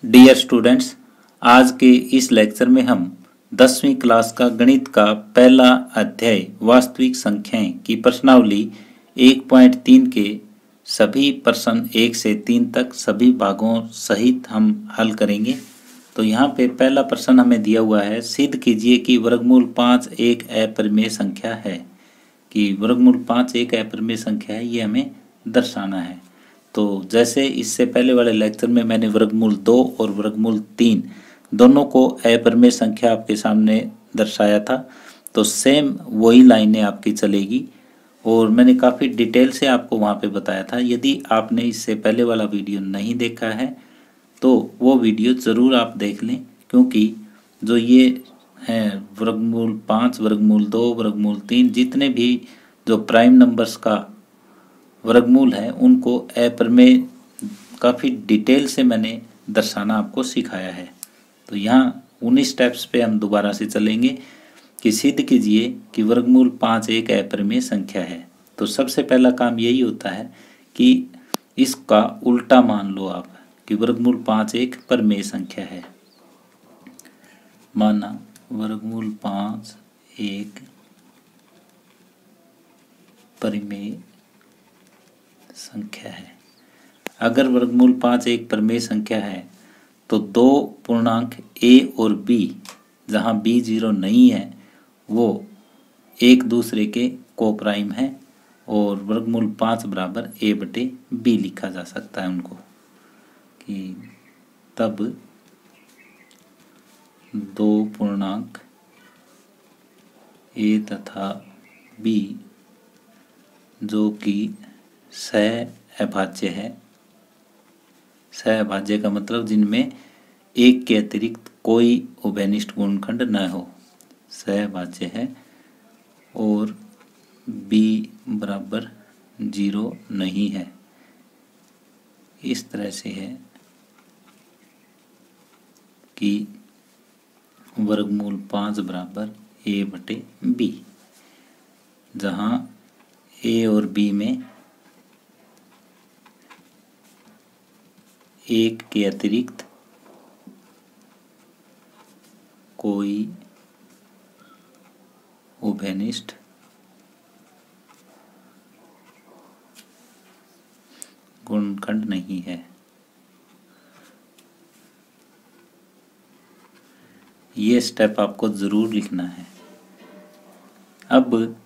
Dear students, आज के इस लेक्चर में हम 10वीं क्लास का गणित का पहला अध्याय वास्तविक संख्याएं की प्रश्नावली 1.3 के सभी प्रश्न 1 से 3 तक सभी भागों सहित हम हल करेंगे। तो यहाँ पे पहला प्रश्न हमें दिया हुआ है, सिद्ध कीजिए कि वर्गमूल 5 एक अपरिमेय संख्या है। कि वर्गमूल 5 एक अपरिमेय संख्या है, ये हमें दर्शाना है। तो जैसे इससे पहले वाले लेक्चर में मैंने वर्गमूल 2 और वर्गमूल 3 दोनों को अपरिमेय संख्या आपके सामने दर्शाया था, तो सेम वही लाइनें आपकी चलेगी और मैंने काफ़ी डिटेल से आपको वहाँ पे बताया था। यदि आपने इससे पहले वाला वीडियो नहीं देखा है तो वो वीडियो ज़रूर आप देख लें, क्योंकि जो ये है वर्गमूल 5, वर्गमूल 2, वर्गमूल 3 जितने भी जो प्राइम नंबर्स का वर्गमूल है उनको अपरिमेय काफ़ी डिटेल से मैंने दर्शाना आपको सिखाया है। तो यहाँ 19 स्टेप्स पे हम दोबारा से चलेंगे कि सिद्ध कीजिए कि वर्गमूल 5 एक अपरिमेय संख्या है। तो सबसे पहला काम यही होता है कि इसका उल्टा मान लो आप कि वर्गमूल 5 एक परिमेय संख्या है। माना वर्गमूल 5 एक परिमेय संख्या है। अगर वर्गमूल 5 एक परिमेय संख्या है तो दो पूर्णांक a और b, जहां b 0 नहीं है, वो एक दूसरे के कोप्राइम है और वर्गमूल 5 बराबर a बटे b लिखा जा सकता है उनको। कि तब दो पूर्णांक a तथा b जो कि सहअभाज्य है, सहअभाज्य का मतलब जिनमें एक के अतिरिक्त कोई उभयनिष्ठ गुणनखंड न हो, सहअभाज्य है, और b बराबर 0 नहीं है। इस तरह से है कि वर्गमूल 5 बराबर a बटे b, जहाँ a और b में एक के अतिरिक्त कोई उभयनिष्ठ गुणनखंड नहीं है। ये स्टेप आपको जरूर लिखना है। अब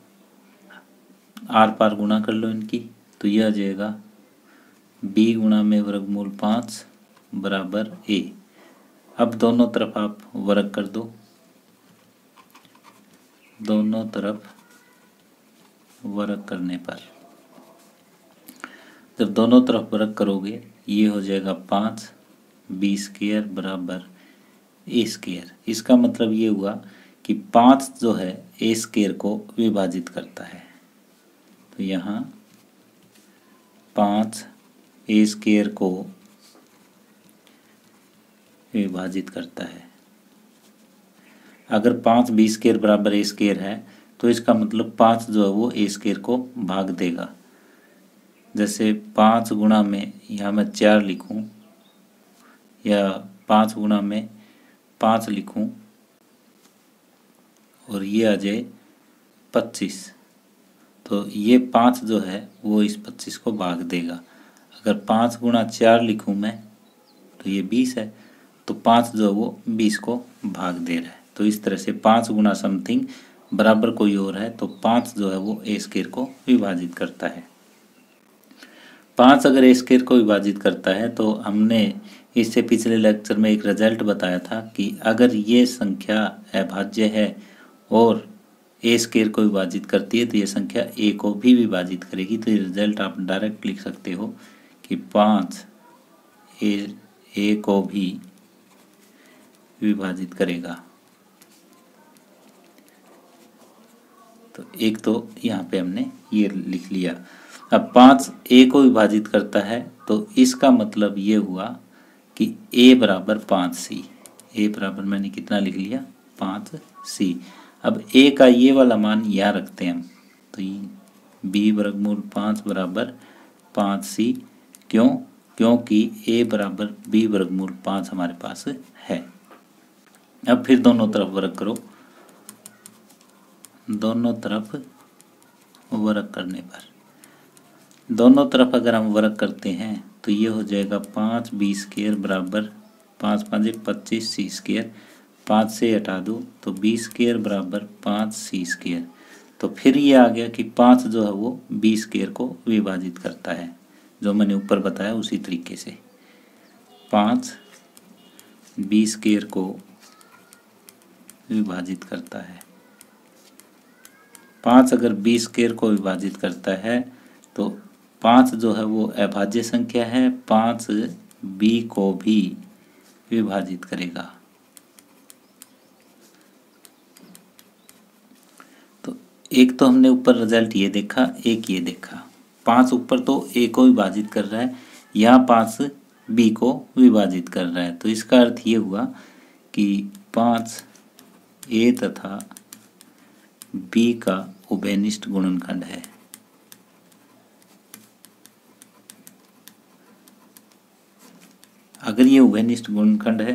आर पार गुणा कर लो इनकी, तो यह आ जाएगा b गुणा में वर्गमूल 5 बराबर a। अब दोनों तरफ आप वर्ग कर दो, दोनों तरफ वर्ग करने पर जब दोनों तरफ वर्ग करोगे ये हो जाएगा 5 b स्क्वायर बराबर a स्क्वायर। इसका मतलब ये हुआ कि 5 जो है a स्क्वायर को विभाजित करता है। तो यहाँ 5 a स्क्वायर को विभाजित करता है। अगर 5 b स्क्वायर बराबर a स्क्वायर है तो इसका मतलब 5 जो है वो a स्क्वायर को भाग देगा। जैसे 5 गुणा में यहाँ मैं 4 लिखूं या 5 गुणा में 5 लिखूं और ये आ जाए 25, तो ये 5 जो है वो इस 25 को भाग देगा। अगर 5 गुणा 4 लिखूं मैं तो ये 20 है, तो 5 जो है वो 20 को भाग दे रहा है। तो इस तरह से 5 गुणा समथिंग बराबर कोई और है तो 5 जो है वो a स्क्वायर को विभाजित करता है। 5 अगर a स्क्वायर को विभाजित करता है तो हमने इससे पिछले लेक्चर में एक रिजल्ट बताया था कि अगर ये संख्या अभाज्य है और a स्क्वायर को विभाजित करती है तो ये संख्या a को भी विभाजित करेगी। तो ये रिजल्ट आप डायरेक्ट लिख सकते हो कि 5 a को भी विभाजित करेगा। तो एक तो यहाँ पे हमने ये लिख लिया। अब 5 a को विभाजित करता है तो इसका मतलब ये हुआ कि a बराबर 5c। a बराबर मैंने कितना लिख लिया, 5c। अब a का ये वाला मान यहाँ रखते हैं हम, तो b वर्गमूल 5 बराबर 5c। क्यों? क्योंकि a बराबर b वर्गमूल 5 हमारे पास है। अब फिर दोनों तरफ वर्ग करो। दोनों तरफ वर्ग करने पर, दोनों तरफ अगर हम वर्ग करते हैं तो ये हो जाएगा 5b स्क्वायर बराबर 5 5 1 25 c स्क्वायर, 5 से हटा दो तो b स्क्वायर बराबर 5c स्क्वायर। तो फिर ये आ गया कि 5 जो है वो b स्क्वायर को विभाजित करता है, जो मैंने ऊपर बताया उसी तरीके से 5 b स्क्वायर को विभाजित करता है। 5 अगर b स्क्वायर को विभाजित करता है तो 5 जो है वो अभाज्य संख्या है, 5 b को भी विभाजित करेगा। तो एक तो हमने ऊपर रिजल्ट ये देखा, एक ये देखा। 5 ऊपर तो a को विभाजित कर रहा है, यहाँ 5 b को विभाजित कर रहा है। तो इसका अर्थ ये हुआ कि 5 a तथा b का उभयनिष्ठ गुणनखंड है। अगर ये उभयनिष्ठ गुणनखंड है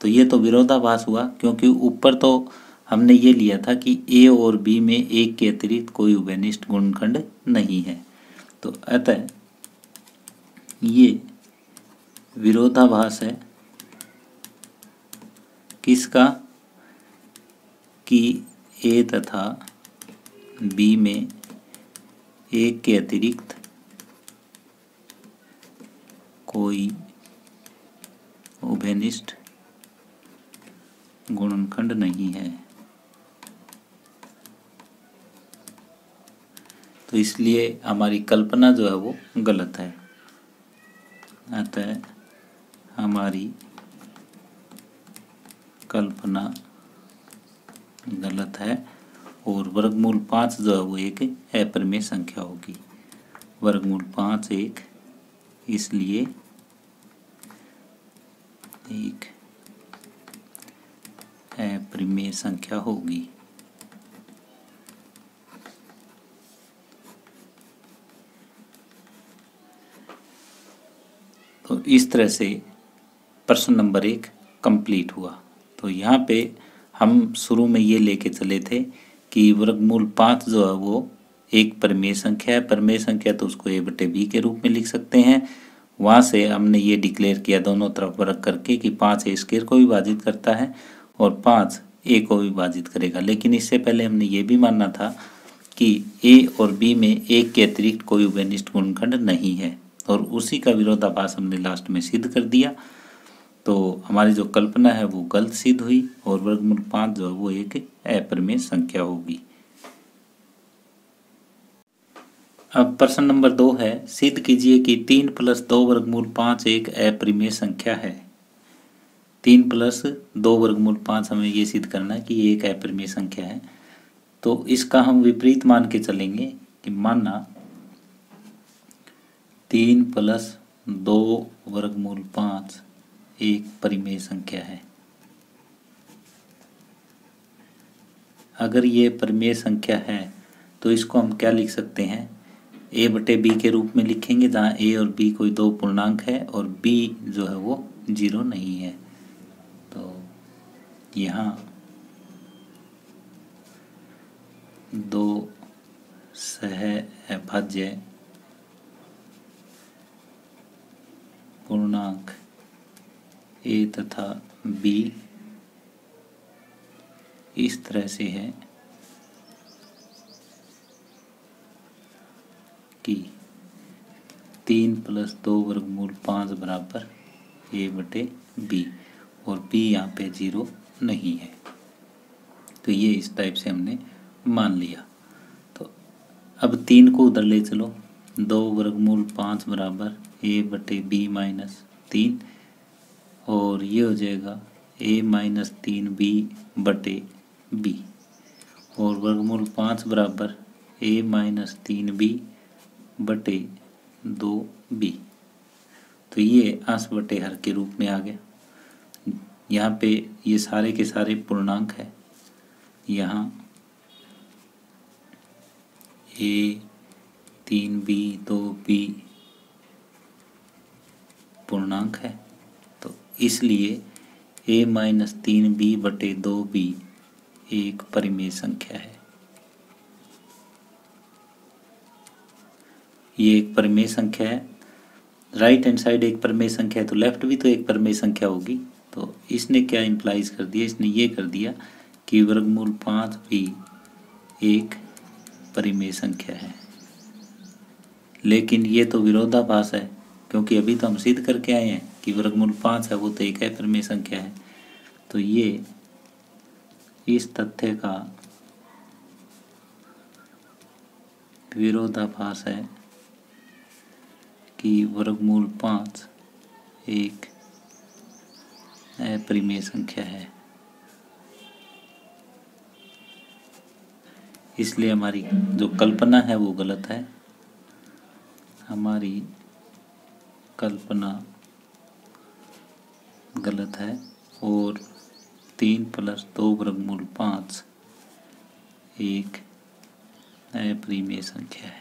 तो ये तो विरोधाभास हुआ, क्योंकि ऊपर तो हमने ये लिया था कि a और b में एक के अतिरिक्त कोई उभयनिष्ठ गुणनखंड नहीं है। तो अतः ये विरोधाभास है किसका, कि a तथा b में एक के अतिरिक्त कोई उभयनिष्ठ गुणनखंड नहीं है। तो इसलिए हमारी कल्पना जो है वो गलत है। अतः हमारी कल्पना गलत है और वर्गमूल 5 जो है वो एक अपरिमेय संख्या होगी। वर्गमूल 5 एक इसलिए एक अपरिमेय संख्या होगी। तो इस तरह से प्रश्न नंबर 1 कंप्लीट हुआ। तो यहाँ पे हम शुरू में ये लेके चले थे कि वर्गमूल 5 जो है वो एक परिमेय संख्या है। परिमेय संख्या तो उसको a/b के रूप में लिख सकते हैं। वहाँ से हमने ये डिक्लेयर किया दोनों तरफ वर्ग करके कि 5 a स्क्वायर को विभाजित करता है और 5 a को विभाजित करेगा। लेकिन इससे पहले हमने ये भी मानना था कि a और b में एक के अतिरिक्त कोई उभयनिष्ठ गुणनखंड नहीं है, और उसी का विरोधाभास हमने लास्ट में सिद्ध कर दिया। तो हमारी जो कल्पना है वो गलत सिद्ध हुई और वर्गमूल 5 जो है वो एक अपरिमेय संख्या होगी। अब प्रश्न नंबर 2 है, सिद्ध कीजिए कि 3 + 2 वर्गमूल 5 एक अपरिमेय संख्या है। 3 + 2 वर्गमूल 5 हमें ये सिद्ध करना है कि ये एक अपरिमेय संख्या है। तो इसका हम विपरीत मान के चलेंगे कि माना 3 + 2 वर्गमूल 5 एक परिमेय संख्या है। अगर ये परिमेय संख्या है तो इसको हम क्या लिख सकते हैं, a/b के रूप में लिखेंगे, जहाँ a और b कोई दो पूर्णांक है और b जो है वो 0 नहीं है। तो यहाँ दो सह-अभाज्य पूर्णांक a तथा b इस तरह से है कि 3 + 2 वर्गमूल 5 बराबर a/b और b यहाँ पे 0 नहीं है। तो ये इस टाइप से हमने मान लिया। तो अब 3 को उधर ले चलो, 2 वर्गमूल 5 बराबर a/b - 3 और ये हो जाएगा a - 3b/b और वर्गमूल 5 बराबर a - 3b/2b। तो ये अंश बटे हर के रूप में आ गया। यहाँ पे ये सारे के सारे पूर्णांक है। यहाँ a 3b 2b पूर्णांक है, तो इसलिए a-3b/2b एक परिमेय संख्या है। ये एक परिमेय संख्या है। राइट हैंड साइड एक परिमेय संख्या है तो लेफ्ट भी तो एक परिमेय संख्या होगी। तो इसने क्या इम्प्लाइज कर दिया, इसने ये कर दिया कि वर्गमूल 5 भी एक परिमेय संख्या है। लेकिन ये तो विरोधाभास है, क्योंकि अभी तो हम सिद्ध करके आए हैं कि वर्गमूल 5 है वो तो एक अपरिमेय संख्या है। तो ये इस तथ्य का विरोधाभास है कि वर्गमूल 5 एक अपरिमेय संख्या है। इसलिए हमारी जो कल्पना है वो गलत है। हमारी कल्पना गलत है और 3 + 2 वर्गमूल 5 एक अपरिमेय संख्या है।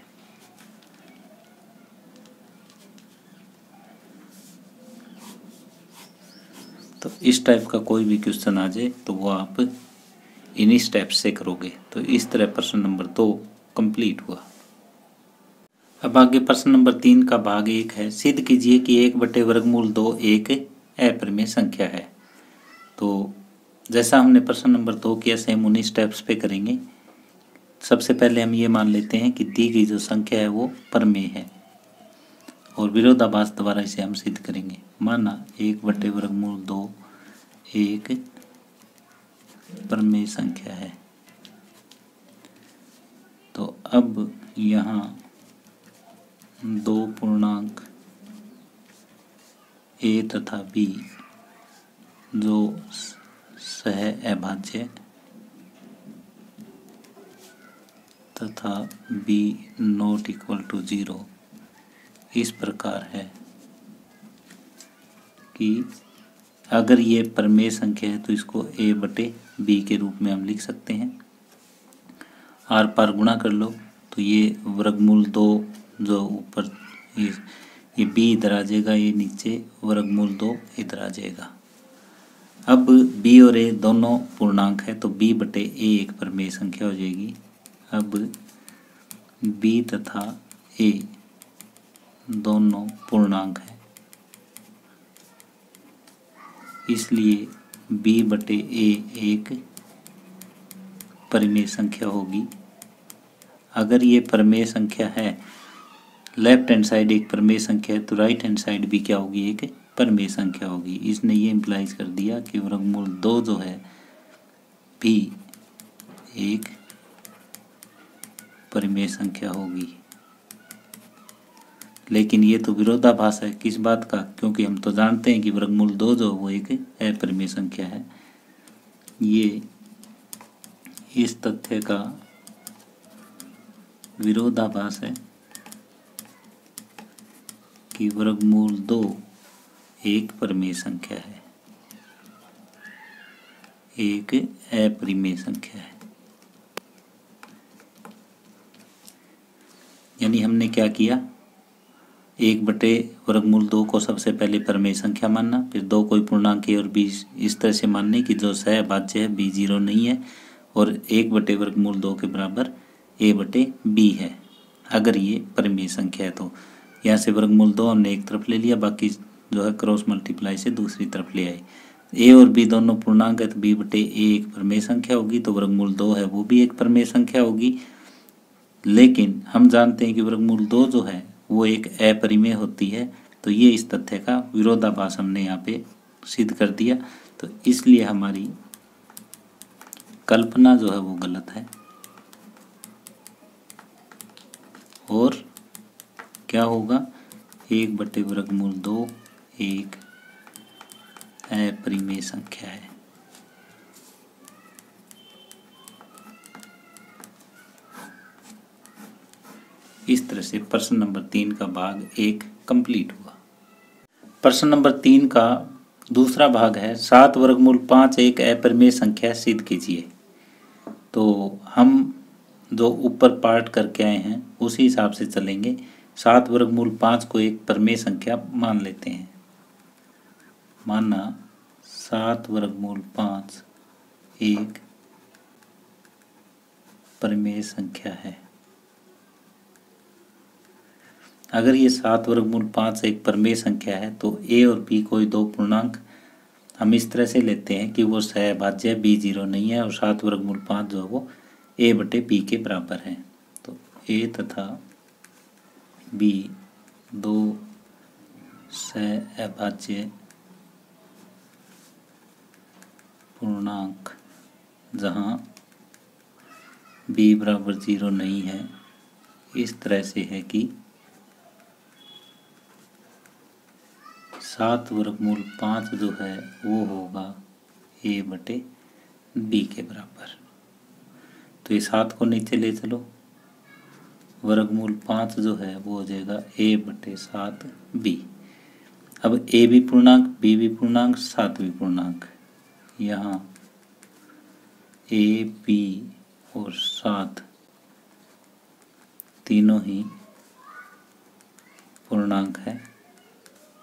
तो इस टाइप का कोई भी क्वेश्चन आ जाए तो वो आप इन्हीं स्टेप्स से करोगे। तो इस तरह प्रश्न नंबर 2 कंप्लीट हुआ। अब आगे प्रश्न नंबर 3 का भाग 1 है। सिद्ध कीजिए कि 1/वर्गमूल 2 एक अपरिमेय संख्या है। तो जैसा हमने प्रश्न नंबर 2 किया सेम उन्हीं स्टेप्स पे करेंगे। सबसे पहले हम ये मान लेते हैं कि दी गई जो संख्या है वो परिमेय है और विरोधाभास द्वारा इसे हम सिद्ध करेंगे। माना 1/वर्गमूल 2 एक परिमेय संख्या है। तो अब यहाँ 2 पूर्णांक a तथा b जो सह अभाज्य तथा b ≠ 0 इस प्रकार है कि अगर ये परिमेय संख्या है तो इसको a/b के रूप में हम लिख सकते हैं। आर पार गुणा कर लो तो ये वर्गमूल 2 जो ऊपर ये b इधर आ जाएगा, ये नीचे वर्गमूल 2 इधर आ जाएगा। अब b और a दोनों पूर्णांक है तो b/a एक परिमेय संख्या हो जाएगी। अब b तथा a दोनों पूर्णांक है, इसलिए b/a एक परिमेय संख्या होगी। अगर ये परिमेय संख्या है, लेफ्ट हैंड साइड एक परिमेय संख्या है तो राइट हैंड साइड भी क्या होगी, एक परिमेय संख्या होगी। इसने ये इम्प्लाइज कर दिया कि वर्गमूल 2 जो है भी एक परिमेय संख्या होगी। लेकिन ये तो विरोधाभास है किस बात का, क्योंकि हम तो जानते हैं कि वर्गमूल 2 जो वो एक अपरिमेय संख्या है। ये इस तथ्य का विरोधाभास है कि वर्गमूल 2 एक परिमेय संख्या है, एक अपरिमेय संख्या है। यानी हमने क्या किया, 1/वर्गमूल 2 को सबसे पहले परिमेय संख्या मानना, फिर 2 कोई पूर्णांक a और b इस तरह से मानने की जो सहअभाज्य है b 0 नहीं है और 1/वर्गमूल 2 के बराबर a/b है अगर ये परिमेय संख्या है। तो यहाँ से वर्गमूल 2 हमने एक तरफ ले लिया, बाकी जो है क्रॉस मल्टीप्लाई से दूसरी तरफ ले आए। a और b दोनों पूर्णांक है तो b/a एक परिमेय संख्या होगी, तो वर्गमूल 2 है वो भी एक परिमेय संख्या होगी। लेकिन हम जानते हैं कि वर्गमूल 2 जो है वो एक अपरिमेय होती है, तो ये इस तथ्य का विरोधाभास हमने यहाँ पे सिद्ध कर दिया। तो इसलिए हमारी कल्पना जो है वो गलत है और क्या होगा, 1/वर्गमूल 2 एक अपरिमेय संख्या है। इस तरह से प्रश्न नंबर 3 का भाग 1 कंप्लीट हुआ। प्रश्न नंबर 3 का दूसरा भाग है 7/5 एक अपरिमेय संख्या सिद्ध कीजिए। तो हम जो ऊपर पार्ट करके आए हैं उसी हिसाब से चलेंगे। 7/5 को एक परिमेय संख्या मान लेते हैं। माना 7 वर्गमूल 5 एक परिमेय संख्या है। अगर ये 7 वर्गमूल 5 एक परिमेय संख्या है तो a और b कोई दो पूर्णांक हम इस तरह से लेते हैं कि वो सहभाज्य b 0 नहीं है और 7 वर्गमूल 5 जो है वो a बटे b के बराबर है। तो a तथा b दो सहभाज्य पूर्णांक जहाँ b बराबर 0 नहीं है, इस तरह से है कि 7 वर्गमूल 5 जो है वो होगा a बटे b के बराबर। तो ये 7 को नीचे ले चलो, वर्गमूल 5 जो है वो हो जाएगा a बटे 7b। अब a भी पूर्णांक, b भी पूर्णांक, 7 भी पूर्णांक। यहाँ a, b और 7 तीनों ही पूर्णांक है,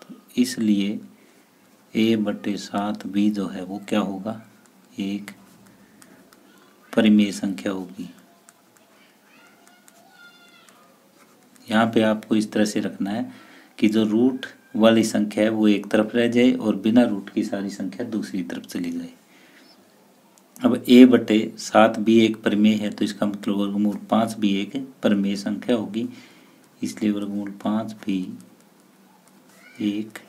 तो इसलिए a बटे 7b जो है वो क्या होगा, एक परिमेय संख्या होगी। यहाँ पे आपको इस तरह से रखना है कि जो रूट वाली संख्या है वो एक तरफ रह जाए और बिना रूट की सारी संख्या दूसरी तरफ चली जाए। अब a बटे 7b एक परिमेय है तो इसका मतलब वर्गमूल 5 भी एक परिमेय संख्या होगी, इसलिए वर्गमूल 5 भी एक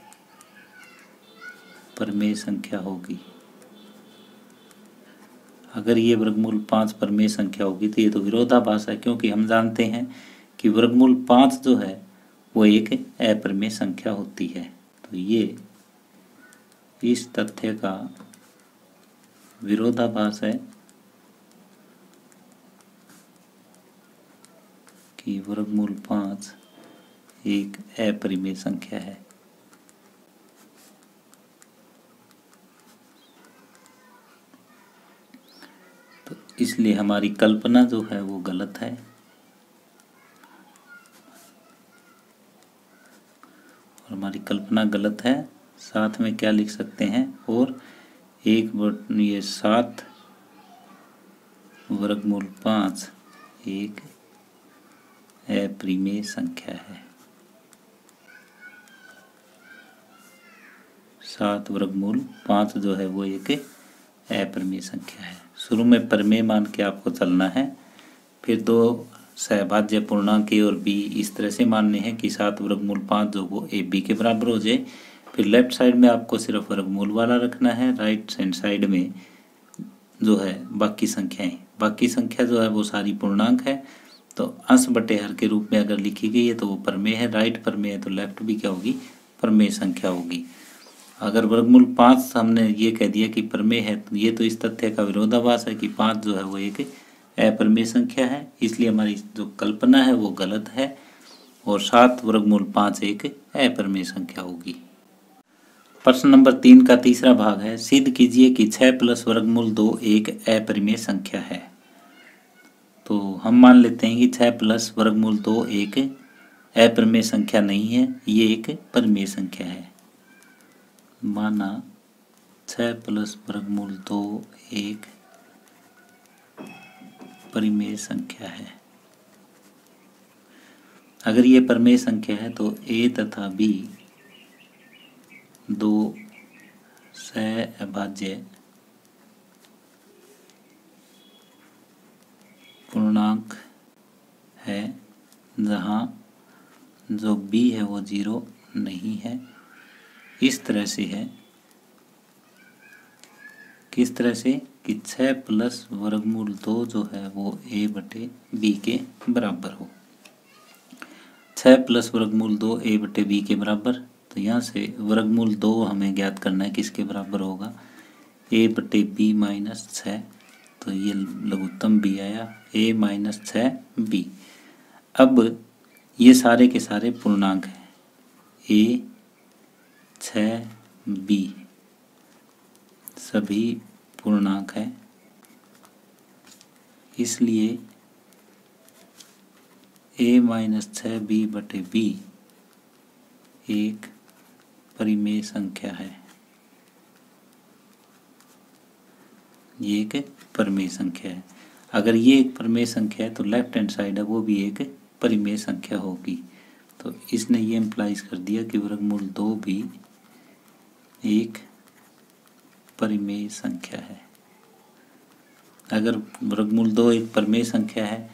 परिमेय संख्या होगी। अगर ये वर्गमूल 5 परिमेय संख्या होगी तो ये तो विरोधाभास है, क्योंकि हम जानते हैं कि वर्गमूल 5 जो है वो एक अपरिमेय संख्या होती है। तो ये इस तथ्य का विरोधाभास है कि वर्गमूल 5 एक अपरिमेय संख्या है। तो इसलिए हमारी कल्पना जो है वो गलत है और हमारी कल्पना गलत है। साथ में क्या लिख सकते हैं, और ये 7 वर्गमूल 5 एक अपरिमेय संख्या है। 7 वर्गमूल 5 जो है वो एक अपरिमेय संख्या है। शुरू में परिमेय मान के आपको चलना है, फिर दो सहभाज्य पूर्णांक a और b इस तरह से मानने हैं कि 7 वर्गमूल 5 जो वो a b के बराबर हो जाए। फिर लेफ्ट साइड में आपको सिर्फ वर्गमूल वाला रखना है, राइट हैंड साइड में जो है बाकी संख्या जो है वो सारी पूर्णांक है। तो अंश बटे हर के रूप में अगर लिखी गई है तो वो परिमेय है, राइट परिमेय है तो लेफ्ट भी क्या होगी, परिमेय संख्या होगी। अगर वर्गमूल 5 हमने ये कह दिया कि परिमेय है तो ये तो इस तथ्य का विरोधाभास है कि 5 जो है वो एक अपरिमेय संख्या है, इसलिए हमारी जो कल्पना है वो गलत है और 7 वर्गमूल 5 एक अपरिमेय संख्या होगी। प्रश्न नंबर 3 का तीसरा भाग है, सिद्ध कीजिए कि 6 प्लस वर्गमूल 2 एक अपरिमेय संख्या है। तो हम मान लेते हैं कि 6 प्लस वर्गमूल 2 एक अपरिमेय संख्या नहीं है, ये एक परिमेय संख्या है। माना 6 प्लस वर्गमूल 2 एक परिमेय संख्या है। अगर ये परिमेय संख्या है तो a तथा b दो सहअभाज्य पूर्णांक है जहाँ जो b है वो 0 नहीं है। इस तरह से है, किस तरह से कि 6 प्लस वर्गमूल 2 जो है वो a बटे b के बराबर हो। 6 प्लस वर्गमूल 2 a बटे b के बराबर, तो यहाँ से वर्गमूल 2 हमें ज्ञात करना है किसके बराबर होगा, a बटे b माइनस 6। तो ये लघुत्तम b आया, a माइनस 6b। अब ये सारे के सारे पूर्णांक हैं, a 6b सभी पूर्णांक है, इसलिए a माइनस 6b बटे b एक परिमेय संख्या है। ये एक परिमेय संख्या है। अगर ये एक परिमेय संख्या है तो लेफ्ट हैंड साइड है वो भी एक परिमेय संख्या होगी। तो इसने ये इम्प्लाइज कर दिया कि वर्गमूल 2 भी एक परिमेय संख्या है। अगर वर्गमूल 2 एक परिमेय संख्या है,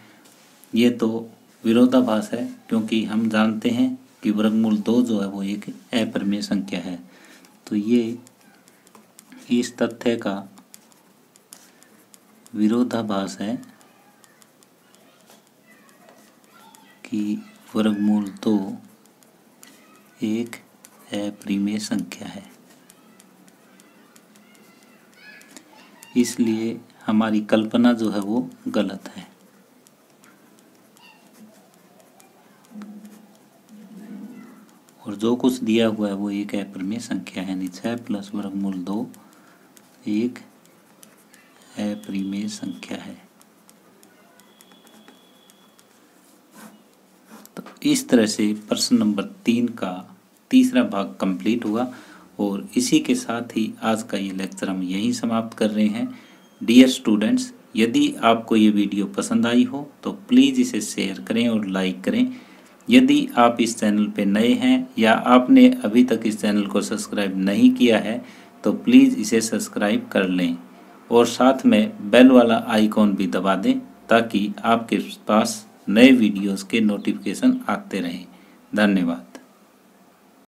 ये तो विरोधाभास है, क्योंकि हम जानते हैं कि वर्गमूल 2 जो है वो एक अपरिमेय संख्या है। तो ये इस तथ्य का विरोधाभास है कि वर्गमूल 2 एक अपरिमेय संख्या है। इसलिए हमारी कल्पना जो है वो गलत है। और जो कुछ दिया हुआ है वो एक अपरिमेय संख्या है, यानी 6 प्लस वर्गमूल 2 एक अपरिमेय संख्या है। तो इस तरह से प्रश्न नंबर 3 का तीसरा भाग कंप्लीट हुआ और इसी के साथ ही आज का ये लेक्चर हम यहीं समाप्त कर रहे हैं। डियर स्टूडेंट्स, यदि आपको ये वीडियो पसंद आई हो तो प्लीज़ इसे शेयर करें और लाइक करें। यदि आप इस चैनल पे नए हैं या आपने अभी तक इस चैनल को सब्सक्राइब नहीं किया है तो प्लीज़ इसे सब्सक्राइब कर लें और साथ में बेल वाला आइकॉन भी दबा दें ताकि आपके पास नए वीडियोस के नोटिफिकेशन आते रहें। धन्यवाद।